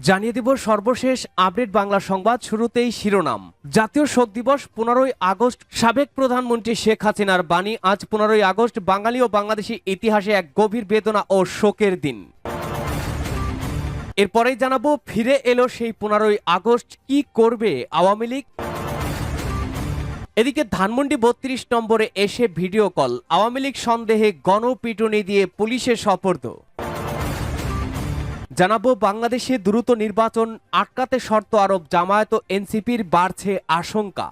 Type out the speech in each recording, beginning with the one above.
জানিয়ে দেব সর্বশেষ আপডেট বাংলা সংবাদ। শুরুতেই শিরোনাম। জাতীয় শোক দিবস 15ই আগস্ট। সাবেক প্রধানমন্ত্রী শেখ হাসিনার বাণী। আজ 15ই আগস্ট বাঙালি ও বাংলাদেশী ইতিহাসে এক গভীর বেদনা ও শোকের দিন। এরপরেই জানাবো ফিরে এলো সেই 15ই আগস্ট, কি করবে আওয়ামী লীগ। এদিকে ধানমন্ডি 32 নম্বরে এসে ভিডিও কল, আওয়ামী লীগ সন্দেহে গণপিটুনি দিয়ে পুলিশের সোপর্দ। জানাবো বাংলাদেশে দ্রুত নির্বাচন আটকাতে শর্ত আরোপ, জামায়াত ও এনসিপির বাড়ছে আশঙ্কা।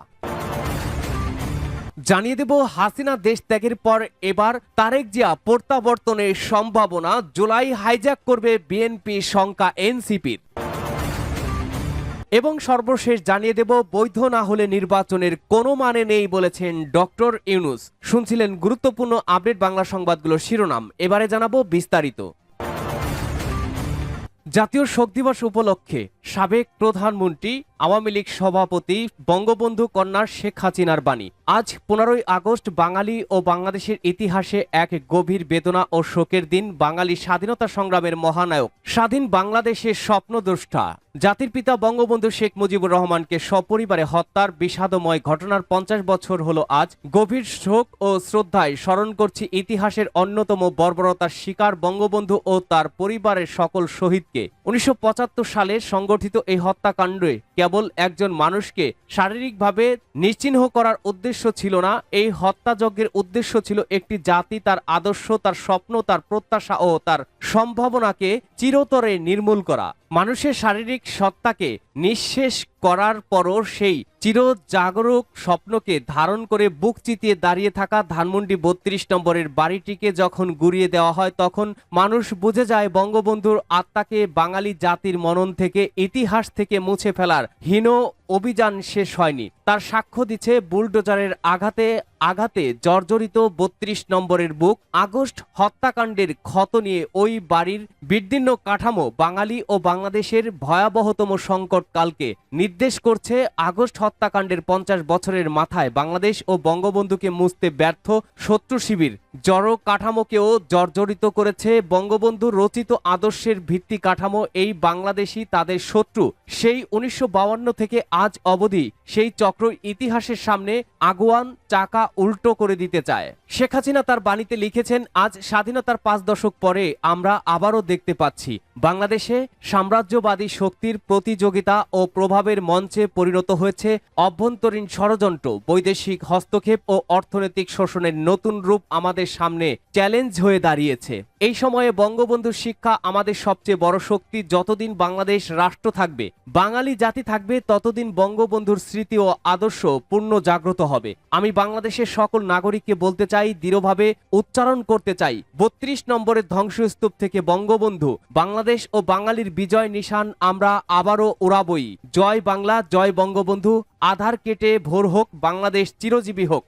জানিয়ে দেব হাসিনা দেশ ত্যাগের পর এবার তারেক জিয়া প্রত্যাবর্তনের সম্ভাবনা। জুলাই হাইজ্যাক করবে বিএনপি, শঙ্কা এনসিপির। এবং সর্বশেষ জানিয়ে দেব বৈধ না হলে নির্বাচনের কোনো মানে নেই বলেছেন ডক্টর ইউনূস। শুনছিলেন গুরুত্বপূর্ণ আপডেট বাংলা সংবাদগুলোর শিরোনাম, এবারে জানাবো বিস্তারিত। জাতীয় শোক দিবস উপলক্ষে সাবেক প্রধানমন্ত্রী আওয়ামী লীগ সভাপতি বঙ্গবন্ধু কন্যা শেখ হাসিনার বাণী। আজ 15ই আগস্ট বাঙালি ও বাংলাদেশের ইতিহাসে এক গভীর বেদনা ও শোকের দিন। বাঙালি স্বাধীনতা সংগ্রামের মহানায়ক, স্বাধীন বাংলাদেশের স্বপ্নদ্রষ্টা জাতির পিতা বঙ্গবন্ধু শেখ মুজিবুর রহমানকে সপরিবারে হত্যার বিষাদময় ঘটনার 50 বছর হলো আজ। গভীর শোক ও শ্রদ্ধায় স্মরণ করছি ইতিহাসের অন্যতম বর্বরতার শিকার বঙ্গবন্ধু ও তার পরিবারের সকল শহীদকে। 1975 সালে সংগঠিত এই হত্যাকাণ্ডে কেবল একজন মানুষকে শারীরিকভাবে নিশ্চিহ্ন করার উদ্দেশ্য ছিল না, এই হত্যাযজ্ঞের উদ্দেশ্য ছিল একটি জাতি, তার আদর্শ, তার স্বপ্ন, তার প্রত্যাশা ও তার সম্ভাবনাকে চিরতরে নির্মূল করা। মানুষের শারীরিক সত্তাকে নিঃশেষ করার পরও সেই চিরজাগরুক স্বপ্নকে ধারণ করে বুক চিতিয়ে দাঁড়িয়ে থাকা ধানমন্ডি 32 নম্বরের বাড়িটিকে যখন গুঁড়িয়ে দেওয়া হয়, তখন মানুষ বুঝে যায় বঙ্গবন্ধুর আত্মাকে বাঙালি জাতির মনন থেকে, ইতিহাস থেকে মুছে ফেলার হীন অভিযান শেষ হয়নি। তার সাক্ষ্য দিচ্ছে বুলডোজারের আঘাতে আঘাতে জর্জরিত 32 নম্বরের বুক। আগস্ট হত্যাকাণ্ডের ক্ষত নিয়ে ওই বাড়ির বিদীর্ণ কাঠামো বাঙালি ও বাংলাদেশের ভয়াবহতম সংকটকালকে নির্দেশ করছে। আগস্ট হত্যাকাণ্ডের 50 বছরের মাথায় বাংলাদেশ ও বঙ্গবন্ধুকে মুছতে ব্যর্থ শত্রু শিবির জড় কাঠামোকেও জর্জরিত করেছে। বঙ্গবন্ধু রচিত আদর্শের ভিত্তি কাঠামো এই বাংলাদেশই তাদের শত্রু। সেই 1952 থেকে আজ অবধি সেই চক্র ইতিহাসের সামনে আগুয়ান চাকা উল্টো করে দিতে চায়। শেখ হাসিনা তার বাণীতে লিখেছেন, আজ স্বাধীনতার 5 দশক পরে আমরা আবারও দেখতে পাচ্ছি বাংলাদেশে সাম্রাজ্যবাদী শক্তির প্রতিযোগিতা ও প্রভাবের মঞ্চে পরিণত হয়েছে অভ্যন্তরীণ ষড়যন্ত্র, বৈদেশিক হস্তক্ষেপ ও অর্থনৈতিক শোষণের নতুন রূপ আমাদের সামনে চ্যালেঞ্জ হয়ে দাঁড়িয়েছে। এই সময়ে বঙ্গবন্ধুর শিক্ষা আমাদের সবচেয়ে বড় শক্তি। যতদিন বাংলাদেশ রাষ্ট্র থাকবে, বাঙালি জাতি থাকবে, ততদিন বঙ্গবন্ধুর স্মৃতি ও আদর্শ পূর্ণ জাগ্রত হবে। আমি বাংলাদেশের সকল নাগরিককে বলতে চাই, দৃঢ়ভাবে উচ্চারণ করতে চাই, 32 নম্বরের ধ্বংসস্তূপ থেকে বঙ্গবন্ধু, বাংলাদেশ ও বাঙালির বিজয় নিশান আমরা আবারও উড়াবই। জয় বাংলা, জয় বঙ্গবন্ধু। আধার কেটে ভোর হোক, বাংলাদেশ চিরজীবী হোক।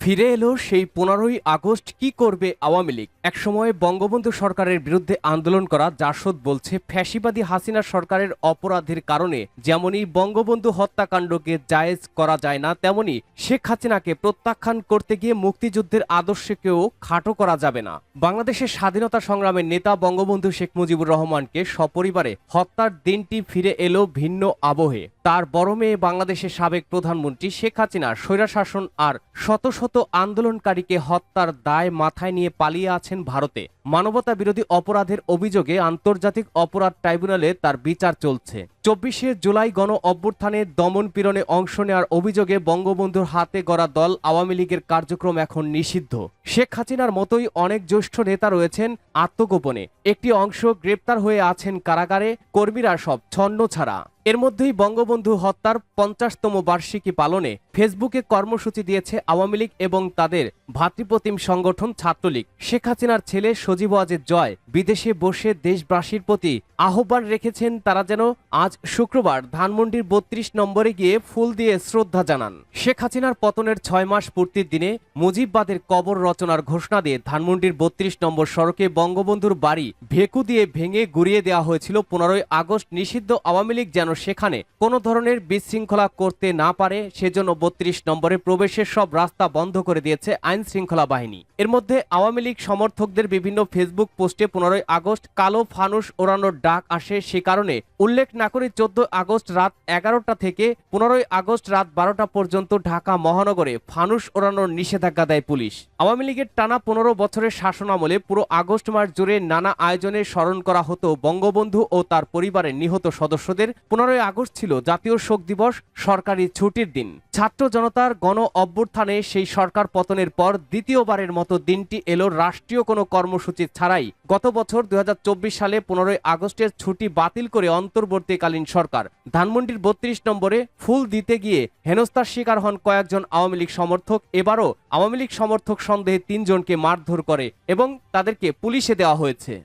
ফিরে এলো সেই 15ই আগস্ট, কি করবে আওয়ামী লীগ। একসময় বঙ্গবন্ধু সরকারের বিরুদ্ধে আন্দোলন করা জাসদ বলছে, ফ্যাসিবাদী হাসিনা সরকারের অপরাধের কারণে যেমনই বঙ্গবন্ধু হত্যাকাণ্ডকে জায়েজ করা যায় না, তেমনি শেখ হাসিনাকে প্রত্যাখ্যান করতে গিয়ে মুক্তিযুদ্ধের আদর্শকেও খাটো করা যাবে না। বাংলাদেশের স্বাধীনতা সংগ্রামের নেতা বঙ্গবন্ধু শেখ মুজিবুর রহমানকে সপরিবারে হত্যার দিনটি ফিরে এলো ভিন্ন আবহে। তার বড় মেয়ে বাংলাদেশের সাবেক প্রধানমন্ত্রী শেখ হাসিনা স্বৈরশাসন আর শত শত আন্দোলনকারীকে হত্যার দায় মাথায় নিয়ে পালিয়ে আছেন ভারতে। মানবতা বিরোধী অপরাধের অভিযোগে আন্তর্জাতিক অপরাধ ট্রাইব্যুনালে তার বিচার চলছে। 24শে জুলাই গণ অভ্যুত্থানে দমন পীড়নে অংশ নেওয়ার অভিযোগে বঙ্গবন্ধুর হাতে গড়া দল আওয়ামী লীগের কার্যক্রম এখন নিষিদ্ধ। শেখ হাসিনার মতোই অনেক জ্যেষ্ঠ নেতা রয়েছেন আত্মগোপনে, একটি অংশ গ্রেপ্তার হয়ে আছেন কারাগারে, কর্মীরা সব ছন্ন ছাড়া। এর মধ্যেই বঙ্গবন্ধু হত্যার 50তম বার্ষিকী পালনে ফেসবুকে কর্মসূচি দিয়েছে আওয়ামী লীগ এবং তাদের ভাতৃপ্রতিম সংগঠন ছাত্রলীগ। শেখ হাসিনার ছেলে সজীব ওয়াজেদ জয় বিদেশে বসে দেশবাসীর প্রতি আহ্বান রেখেছেন তারা যেন আজ শুক্রবার ধানমন্ডির 32 নম্বরে গিয়ে ফুল দিয়ে শ্রদ্ধা জানান। শেখ হাসিনার পতনের 6 মাস পূর্তির দিনে মুজিববাদের কবর রচনার ঘোষণা দিয়ে ধানমন্ডির 32 নম্বর সড়কে বঙ্গবন্ধুর বাড়ি ভেকু দিয়ে ভেঙে গুড়িয়ে দেওয়া হয়েছিল। 15ই আগস্ট নিষিদ্ধ আওয়ামী লীগ যেন সেখানে কোনো ধরনের বিশৃঙ্খলা করতে না পারে সেজন্য ৩২ নম্বরে প্রবেশের সব রাস্তা বন্ধ করে দিয়েছে আইন শৃঙ্খলা বাহিনী। এর মধ্যে আওয়ামী লীগ সমর্থকদের বিভিন্ন ফেসবুক পোস্টে ১৫ই আগস্ট কালো ফানুস ওড়ানোর ডাক আসে, সে কারণে উল্লেখ না করে ১৪ আগস্ট রাত ১১টা থেকে ১৫ই আগস্ট রাত ১২টা পর্যন্ত ঢাকা মহানগরে ফানুস ওড়ানোর নিষেধাজ্ঞা দেয় পুলিশ। আওয়ামী লীগের টানা ১৫ বছরের শাসনামলে পুরো আগস্ট মাস জুড়ে নানা আয়োজনে স্মরণ করা হতো বঙ্গবন্ধু ও তার পরিবারের নিহত সদস্যদের। ১৫ই আগস্ট ছিল জাতীয় শোক দিবস, সরকারি ছুটির দিন। ছাত্র জনতার গণ অভ্যুত্থানে সেই সরকার পতনের পর দ্বিতীয়বারের মতো দিনটি এলো রাষ্ট্রীয় কোনো কর্মসূচি ছাড়াই। গত বছর ২০২৪ সালে ১৫ই আগস্টের ছুটি বাতিল করে অন্তর্বর্তীকালীন সরকার ধানমন্ডির ৩২ নম্বরে ফুল দিতে গিয়ে হেনস্থার শিকার হন কয়েকজন আওয়ামী লীগ সমর্থক। এবারও আওয়ামী লীগ সমর্থক সন্দেহে ৩ জনকে মারধর করে এবং তাদেরকে পুলিশে দেওয়া হয়েছে।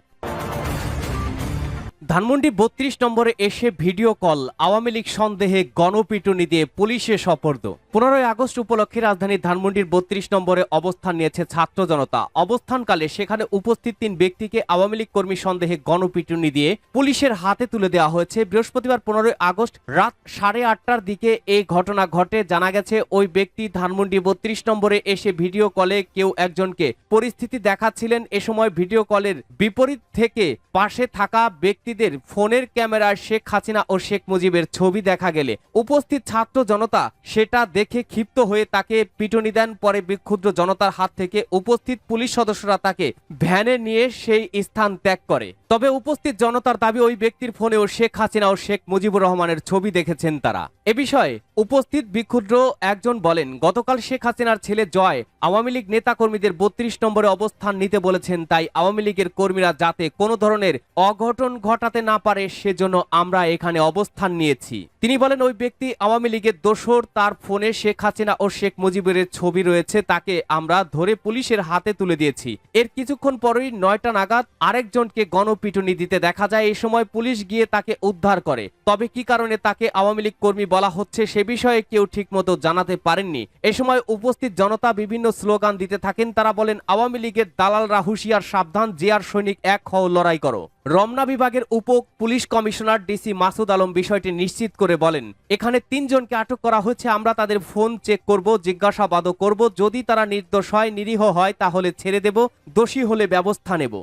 ধানমন্ডি ৩২ নম্বরে এসে ভিডিও কল, আওয়ামী লীগ সন্দেহে গণপিটুনি দিয়ে পুলিশে সোপর্দ। ১৫ই আগস্ট উপলক্ষে রাজধানীর ধানমন্ডির ৩২ নম্বরে অবস্থান নিয়েছে ছাত্র জনতা। অবস্থানকালে সেখানে উপস্থিত ৩ ব্যক্তিকে আওয়ামী লীগ কর্মী সন্দেহে গণপিটুনি দিয়ে পুলিশের হাতে তুলে দেওয়া হয়েছে। বৃহস্পতিবার ১৫ই আগস্ট রাত ৮:৩০টার দিকে এই ঘটনা ঘটে। জানা গেছে ওই ব্যক্তি ধানমন্ডি ৩২ নম্বরে এসে ভিডিও কলে কেউ একজনকে পরিস্থিতি দেখাচ্ছিলেন। এ সময় ভিডিও কলের বিপরীত থেকে পাশে থাকা ব্যক্তি ফোনের ক্যামেরায় শেখ হাসিনা ও শেখ মুজিবের ছবি দেখা গেলে উপস্থিত ছাত্র জনতা সেটা দেখে ক্ষিপ্ত হয়ে তাকে পিটুনি দেন। পরে বিক্ষুব্ধ জনতার হাত থেকে উপস্থিত পুলিশ সদস্যরা তাকে ভ্যানে নিয়ে সেই স্থান ত্যাগ করে। তবে উপস্থিত জনতার দাবি ওই ব্যক্তির ফোনেও শেখ হাসিনা ও শেখ মুজিবুর রহমানের ছবি দেখেছেন তারা। এ বিষয়ে উপস্থিত বিক্ষুব্ধ একজন বলেন, গতকাল শেখ হাসিনার ছেলে জয় আওয়ামী লীগ নেতাকর্মীদের ৩২ নম্বরে অবস্থান নিতে বলেছেন, তাই আওয়ামী লীগের কর্মীরা যাতে কোনো ধরনের অঘটন ঘটাতে না পারে সেজন্য আমরা এখানে অবস্থান নিয়েছি। তিনি বলেন ওই ব্যক্তি আওয়ামী লীগের দোসর, তার ফোনে শেখ হাসিনা ও শেখ মুজিবের ছবি রয়েছে, তাকে আমরা ধরে পুলিশের হাতে তুলে দিয়েছি। এর কিছুক্ষণ পরেই ৯টা নাগাদ আরেকজনকে গণপিটুনি দিতে দেখা যায়। এই সময় পুলিশ গিয়ে তাকে উদ্ধার করে। তবে কি কারণে তাকে আওয়ামী লীগ কর্মী বলা হচ্ছে সে বিষয়ে কেউ ঠিকমতো জানাতে পারেননি। এ সময় উপস্থিত জনতা বিভিন্ন স্লোগান দিতে থাকেন। তারা বলেন আওয়ামী লীগের দালালরা হুঁশিয়ার, সাবধান, জিয়ার সৈনিক এক হও, লড়াই করো। রমনা বিভাগের উপ police commissioner DC Masud Alam বিষয়টি নিশ্চিত করে বলেন, এখানে ৩ জনকে আটক করা হয়েছে। আমরা তাদের ফোন চেক করব, জিজ্ঞাসাবাদও করব। যদি তারা নির্দোষ হয়, নিরীহ হয় তাহলে ছেড়ে দেব, দোষী হলে ব্যবস্থা নেব।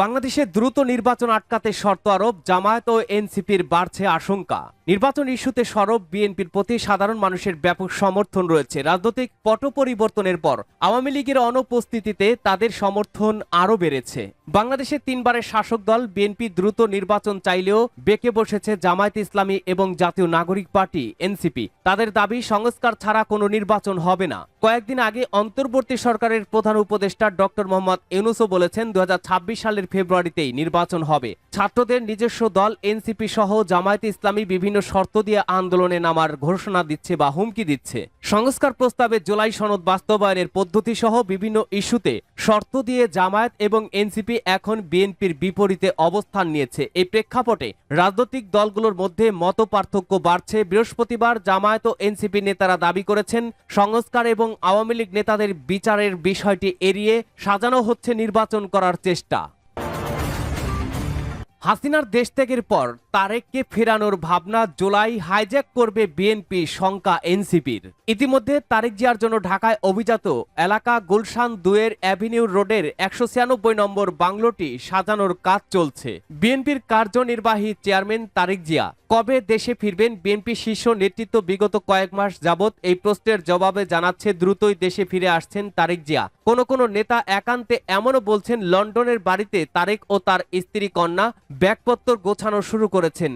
বাংলাদেশে দ্রুত নির্বাচন আটকাতে শর্ত আরোপ, জামায়াত ও এনসিপির বাড়ছে আশঙ্কা। নির্বাচন ইস্যুতে সরব বিএনপির প্রতি সাধারণ মানুষের ব্যাপক সমর্থন রয়েছে। রাজনৈতিক পট পরিবর্তনের পর আওয়ামী লীগের অনুপস্থিতিতে তাদের সমর্থন আরও বেড়েছে। বাংলাদেশের ৩ বারের শাসক দল বিএনপি দ্রুত নির্বাচন চাইলেও বেঁকে বসেছে জামায়াত ইসলামী এবং জাতীয় নাগরিক পার্টি এনসিপি। তাদের দাবি সংস্কার ছাড়া কোনো নির্বাচন হবে না। কয়েকদিন আগে অন্তর্বর্তী সরকারের প্রধান উপদেষ্টা ডক্টর মোহাম্মদ ইউনূসও বলেছেন ২০২৬ সালের ফেব্রুয়ারিতেই নির্বাচন হবে। ছাত্রদের নিজস্ব দল এনসিপি সহ জামায়াত ইসলামী বিভিন্ন শর্ত দিয়ে আন্দোলনে নামার ঘোষণা দিচ্ছে বা হুমকি দিচ্ছে। সংস্কার প্রস্তাবে জুলাই সনদ বাস্তবায়নের পদ্ধতি সহ বিভিন্ন ইস্যুতে শর্ত দিয়ে জামায়াত এবং এনসিপি এখন বিএনপির বিপরীতে অবস্থান নিয়েছে। এই প্রেক্ষাপটে রাজনৈতিক দলগুলোর মধ্যে মতপার্থক্য বাড়ছে। বৃহস্পতিবার জামায়াত ও এনসিপি নেতারা দাবি করেছেন সংস্কার এবং আওয়ামী লীগ নেতাদের বিচারের বিষয়টি এড়িয়ে সাজানো হচ্ছে নির্বাচন করার চেষ্টা। হাসিনার দেশ ত্যাগের পর তারেককে ফেরানোর ভাবনা, জুলাই হাইজ্যাক করবে বিএনপি, শঙ্কা এনসিপির। ইতিমধ্যে তারেক জিয়ার জন্য ঢাকায় অভিজাত এলাকা গুলশান ২-এর অ্যাভিনিউ রোডের ১৯৬ নম্বর বাংলোটি সাজানোর কাজ চলছে। বিএনপির কার্যনির্বাহী চেয়ারম্যান তারেক জিয়া কবে দেশে ফিরবেন? বিএনপি শীর্ষ নেতৃত্ব বিগত কয়েক মাস যাবৎ এই প্রশ্নের জবাবে জানাচ্ছে দ্রুতই দেশে ফিরে আসছেন তারেক জিয়া। কোনো নেতা একান্তে এমনও বলছেন লন্ডনের বাড়িতে তারেক ও তার স্ত্রী কন্যা ব্যাগপত্র গোছানো শুরু করেছেন।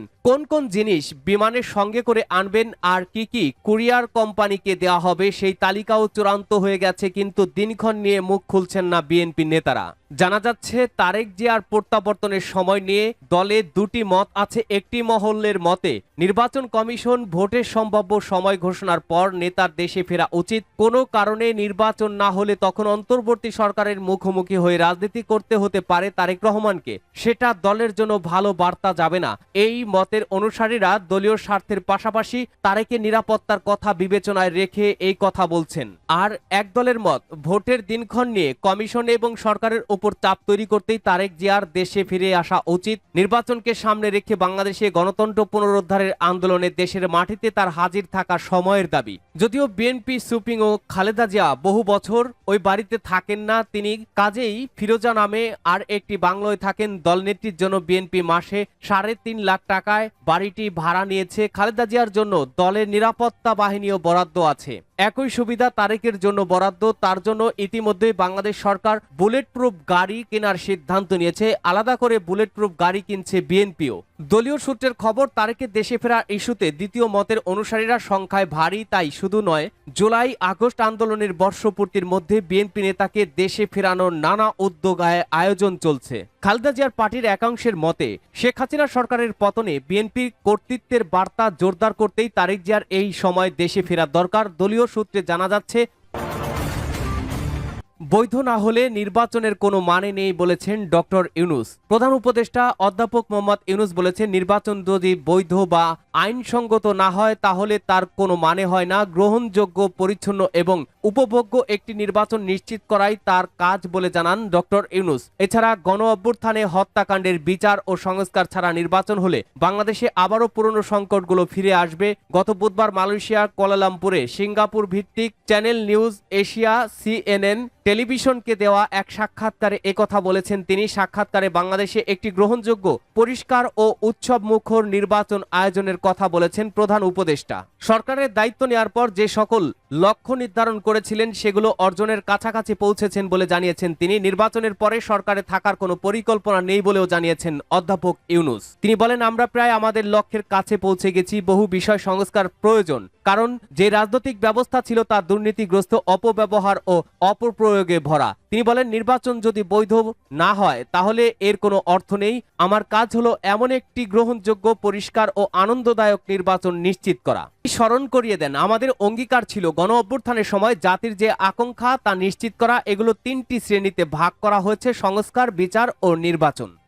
কোন জিনিস বিমানের সঙ্গে করে আনবেন আর কি কুরিয়ার কোম্পানিকে দেওয়া হবে সেই তালিকাও চূড়ান্ত হয়ে গেছে, কিন্তু দিনক্ষণ নিয়ে মুখ খুলছেন না বিএনপি নেতারা। জানা যাচ্ছে তারেক জিয়ার প্রত্যাবর্তনের সময় নিয়ে দলে দুটি মত আছে। একটি মহলের মতে নির্বাচন কমিশন ভোটের সম্ভাব্য সময় ঘোষণার পর নেতার দেশে ফেরা উচিত। কোনো কারণে নির্বাচন না হলে তখন অন্তর্বর্তী সরকারের মুখোমুখি হয়ে রাজনীতি করতে হতে পারে তারেক রহমানকে। সেটা দলের জন্য ভালো বার্তা যাবে না। এই মতের অনুসারীরা দলীয় স্বার্থের পাশাপাশি তারেকের নিরাপত্তার কথা বিবেচনায় রেখে এই কথা বলছেন। আর এক দলের মত, ভোটের দিনক্ষণ নিয়ে কমিশন এবং সরকারের উপর চাপ তৈরি করতেই তারেক জিয়ার দেশে ফিরে আসা উচিত। নির্বাচনকে সামনে রেখে বাংলাদেশে গণতন্ত্র পুনরুদ্ধারের আন্দোলনে দেশের মাটিতে তার হাজির থাকা সময়ের দাবি। যদিও বিএনপি সুপ্রিমো ও খালেদা জিয়া বহু বছর ওই বাড়িতে থাকেন না, তিনি কাজেই ফিরোজা নামে আর একটি বাংলোয় থাকেন। দলনেত্রীর জন্য বিএনপি মাসে 3.5 লাখ টাকায় বাড়িটি ভাড়া নিয়েছে। খালেদা জিয়ার জন্য দলের নিরাপত্তা বাহিনীও বরাদ্দ আছে। একই সুবিধা তারেকের জন্য বরাদ্দ। তার জন্য ইতিমধ্যে বাংলাদেশ সরকার বুলেট প্রুফ গাড়ি কেনার সিদ্ধান্ত নিয়েছে। আলাদা করে বুলেট প্রুফ গাড়ি কিনছে বিএনপিও। দলীয় সূত্রের খবর, তারেকের দেশে ফেরা ইস্যুতে দ্বিতীয় মতের অনুসারীরা সংখ্যায় ভারী। তাই শুধু নয়, জুলাই আগস্ট আন্দোলনের বর্ষপূর্তির মধ্যে বিএনপি নেতাকে দেশে ফেরানোর নানা উদ্যোগ আয়োজন চলছে। খালেদা জিয়ার পার্টির একাংশের মতে, শেখ হাসিনা সরকারের পতনে বিএনপির কর্তৃত্বের বার্তা জোরদার করতেই তারেক জিয়ার এই সময় দেশে ফেরা দরকার। দলীয় সূত্রে জানা যাচ্ছে, বৈধ না হলে নির্বাচনের কোনো মানে নেই বলেছেন ডক্টর ইউনূস। প্রধান উপদেষ্টা অধ্যাপক মোহাম্মদ ইউনূস বলেছেন, নির্বাচন যদি বৈধ বা আইনসঙ্গত না হয় তাহলে তার কোনো মানে হয় না। গ্রহণযোগ্য, পরিচ্ছন্ন এবং উপভোগ্য একটি নির্বাচন নিশ্চিত করাই তার কাজ বলে জানান ডক্টর ইউনূস। এছাড়া গণ অভ্যুত্থানে হত্যাকাণ্ডের বিচার ও সংস্কার ছাড়া নির্বাচন হলে বাংলাদেশে আবারও পুরনো সংকটগুলো ফিরে আসবে। গত বুধবার মালয়েশিয়ার কুয়ালালামপুরে সিঙ্গাপুর ভিত্তিক চ্যানেল নিউজ এশিয়া CNN টেলিভিশনকে দেওয়া এক সাক্ষাৎকারে একথা বলেছেন তিনি। সাক্ষাৎকারে বাংলাদেশে একটি গ্রহণযোগ্য, পরিষ্কার ও উৎসব মুখর নির্বাচন আয়োজনের কথা বলেছেন প্রধান উপদেষ্টা। সরকারের দায়িত্ব নেওয়ার পর যে সকল লক্ষ্য নির্ধারণ করেছিলেন সেগুলো অর্জনের কাছাকাছি পৌঁছেছেন বলে জানিয়েছেন তিনি। নির্বাচনের পরে সরকারে থাকার কোনো পরিকল্পনা নেই বলেও জানিয়েছেন অধ্যাপক ইউনূস। তিনি বলেন, আমরা প্রায় আমাদের লক্ষ্যের কাছে পৌঁছে গেছি। বহু বিষয় সংস্কার প্রয়োজন, কারণ যে রাজনৈতিক ব্যবস্থা ছিল তা দুর্নীতিগ্রস্ত, অপব্যবহার ও অপপ্রয়োগে ভরা। তিনি বলেন, নির্বাচন যদি বৈধ না হয় তাহলে এর কোনো অর্থ নেই। আমার কাজ হলো এমন একটি গ্রহণযোগ্য, পরিষ্কার ও আনন্দদায়ক নির্বাচন নিশ্চিত করা। স্মরণ করিয়ে দেন, আমাদের অঙ্গীকার ছিল গণ অভ্যুত্থানের সময় জাতির যে আকাঙ্ক্ষা তা নিশ্চিত করা। এগুলো 3টি শ্রেণীতে ভাগ করা হয়েছে: সংস্কার, বিচার ও নির্বাচন।